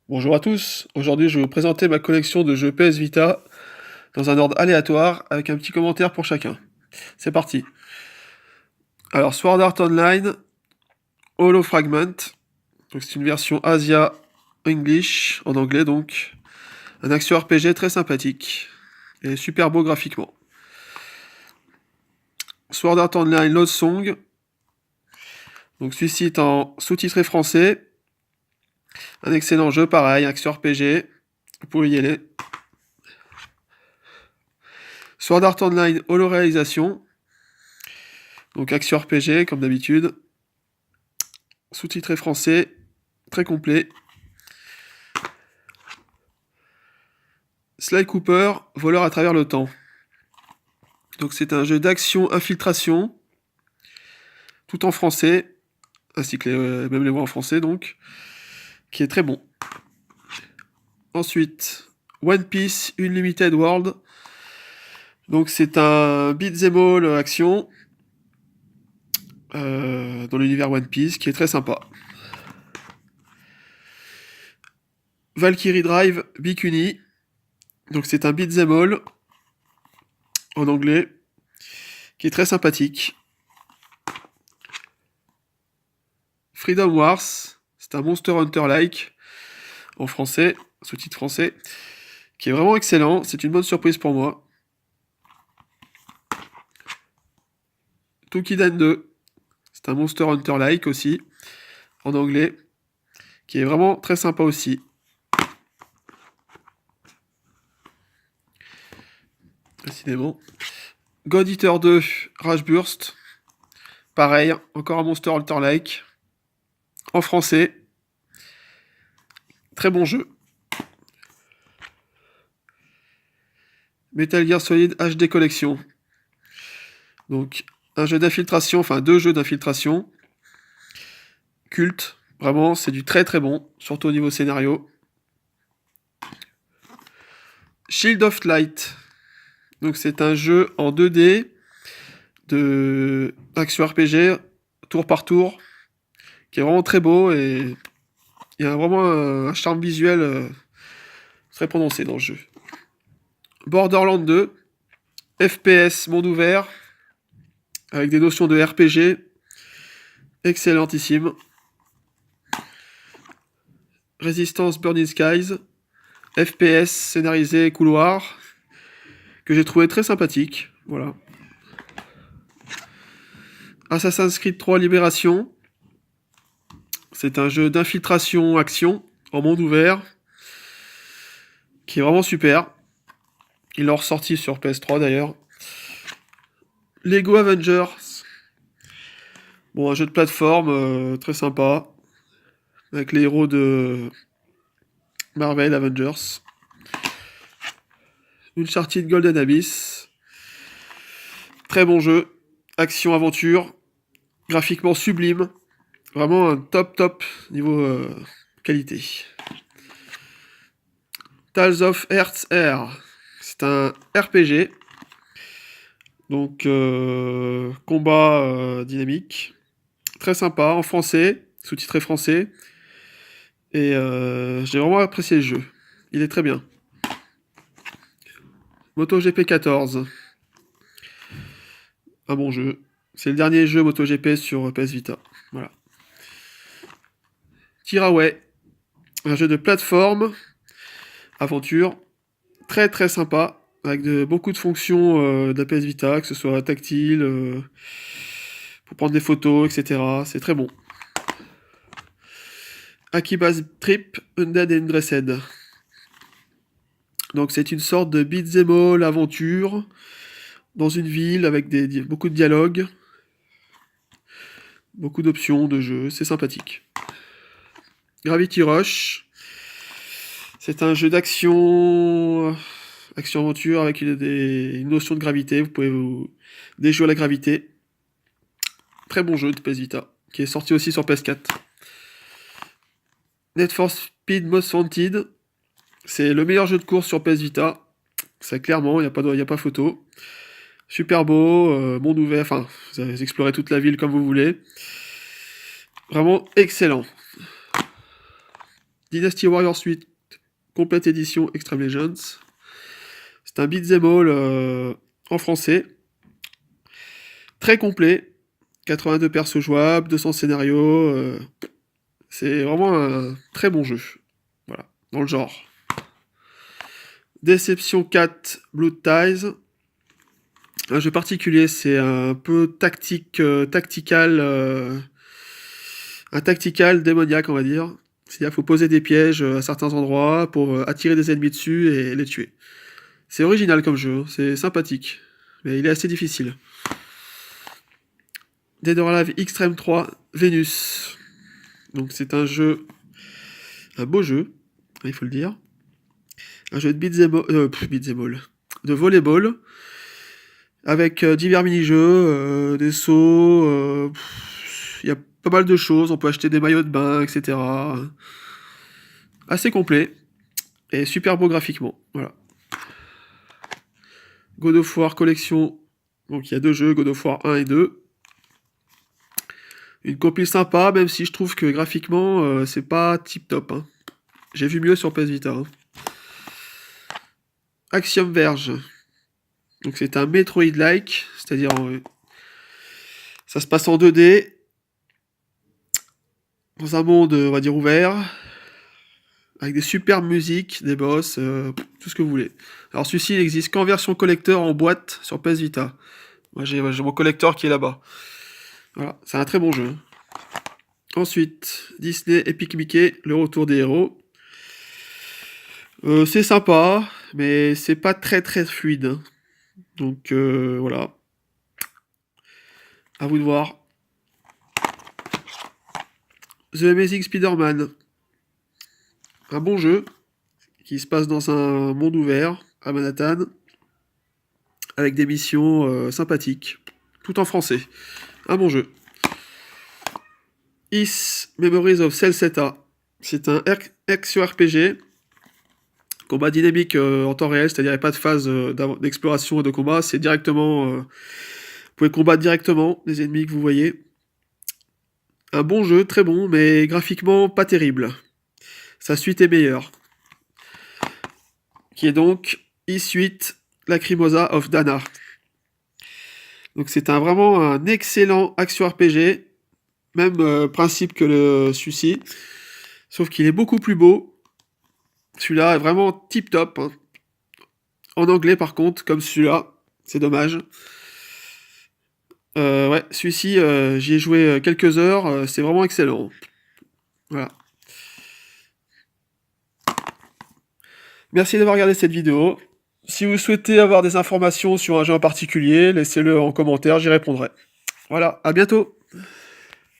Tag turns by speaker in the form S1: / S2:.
S1: Bonjour à tous, aujourd'hui je vais vous présenter ma collection de jeux PS Vita dans un ordre aléatoire avec un petit commentaire pour chacun. C'est parti. Alors Sword Art Online, Holo Fragment, donc c'est une version Asia English en anglais donc. Un action RPG très sympathique et super beau graphiquement. Sword Art Online Lost Song, donc celui-ci est en sous-titré français. Un excellent jeu pareil, action RPG, vous pouvez y aller. Sword Art Online Holo Réalisation, donc action RPG comme d'habitude. Sous-titré français, très complet. Sly Cooper, voleur à travers le temps. Donc c'est un jeu d'action infiltration, tout en français, ainsi que même les voix en français donc, qui est très bon. Ensuite, One Piece Unlimited World. Donc c'est un beat'em all action dans l'univers One Piece qui est très sympa. Valkyrie Drive Bikuni. Donc c'est un beat'em all en anglais qui est très sympathique. Freedom Wars, c'est un Monster Hunter-like en français, sous-titre français, qui est vraiment excellent. C'est une bonne surprise pour moi. Toukiden 2, c'est un Monster Hunter-like aussi, en anglais, qui est vraiment très sympa aussi. Décidément. God Eater 2, Rage Burst, pareil, encore un Monster Hunter-like, en français. Très bon jeu. Metal Gear Solid HD Collection. Donc, un jeu d'infiltration, enfin 2 jeux d'infiltration. Culte, vraiment, c'est du très très bon, surtout au niveau scénario. Shield of Light. Donc c'est un jeu en 2D de action RPG, tour par tour, qui est vraiment très beau et il y a vraiment un charme visuel très prononcé dans le jeu. Borderlands 2, FPS monde ouvert, avec des notions de RPG, excellentissime. Resistance Burning Skies, FPS scénarisé couloir, que j'ai trouvé très sympathique, voilà. Assassin's Creed 3 Libération, c'est un jeu d'infiltration action en monde ouvert, qui est vraiment super. Il l'a ressorti sur PS3 d'ailleurs. Lego Avengers. Bon, un jeu de plateforme très sympa. Avec les héros de Marvel Avengers. Uncharted Golden Abyss. Très bon jeu. Action-aventure. Graphiquement sublime. Vraiment un top niveau qualité. Tales of Earth Air. C'est un RPG. Donc combat dynamique. Très sympa, en français, sous-titré français. Et j'ai vraiment apprécié le jeu. Il est très bien. MotoGP 14. Un bon jeu. C'est le dernier jeu MotoGP sur PS Vita. Voilà. Tiraway. Un jeu de plateforme, aventure. Très très sympa. Avec beaucoup de fonctions de la PS Vita, que ce soit tactile, pour prendre des photos, etc. C'est très bon. Akiba's Trip Undead and Dressed. Donc c'est une sorte de beat'em all aventure dans une ville avec beaucoup de dialogues, beaucoup d'options de jeu, c'est sympathique. Gravity Rush, c'est un jeu d'action, action-aventure avec une notion de gravité, vous pouvez vous déjouer la gravité. Très bon jeu de PS Vita, qui est sorti aussi sur PS4. Need for Speed Most Wanted, c'est le meilleur jeu de course sur PS Vita, ça clairement, il n'y a pas photo. Super beau, monde ouvert, enfin, vous explorez toute la ville comme vous voulez. Vraiment excellent. Dynasty Warriors 8, Complete Edition Extreme Legends. C'est un beat'em all en français. Très complet. 82 persos jouables, 200 scénarios. C'est vraiment un très bon jeu. Voilà, dans le genre. Deception 4, Blood Ties. Un jeu particulier, c'est un peu tactical, un tactical démoniaque, on va dire. C'est-à-dire qu'il faut poser des pièges à certains endroits pour attirer des ennemis dessus et les tuer. C'est original comme jeu, hein, c'est sympathique, mais il est assez difficile. Dead or Alive Extreme 3, Vénus. Donc c'est un beau jeu, il faut le dire. Un jeu de beat'em all, de volleyball, avec divers mini-jeux, des sauts, il y a pas mal de choses, on peut acheter des maillots de bain, etc. Assez complet, et super beau graphiquement, voilà. God of War Collection, donc il y a 2 jeux, God of War 1 et 2. Une compile sympa, même si je trouve que graphiquement, c'est pas tip top. Hein. J'ai vu mieux sur PS Vita. Hein. Axiom Verge. Donc c'est un Metroid-like, c'est-à-dire ça se passe en 2D, dans un monde, on va dire, ouvert, avec des superbes musiques, des boss, tout ce que vous voulez. Alors celui-ci, il existe qu'en version collector en boîte sur PS Vita. Moi j'ai mon collector qui est là-bas. Voilà, c'est un très bon jeu. Ensuite, Disney Epic Mickey, le retour des héros. C'est sympa, mais c'est pas très fluide. Hein. Donc voilà. À vous de voir. The Amazing Spider-Man. Un bon jeu qui se passe dans un monde ouvert à Manhattan avec des missions sympathiques, tout en français. Un bon jeu. Is Memories of Celceta. C'est un action RPG. Combat dynamique en temps réel, c'est-à-dire il n'y a pas de phase d'exploration et de combat, c'est directement... vous pouvez combattre directement les ennemis que vous voyez. Un bon jeu, très bon, mais graphiquement pas terrible. Sa suite est meilleure. Qui est donc Is-8 Lacrimosa of Dana. Donc c'est vraiment un excellent action RPG, même principe que le celui-ci, sauf qu'il est beaucoup plus beau. Celui-là est vraiment tip top. Hein. En anglais par contre, comme celui-là, c'est dommage. Ouais, celui-ci, j'y ai joué quelques heures, c'est vraiment excellent. Voilà. Merci d'avoir regardé cette vidéo. Si vous souhaitez avoir des informations sur un jeu en particulier, laissez-le en commentaire, j'y répondrai. Voilà, à bientôt.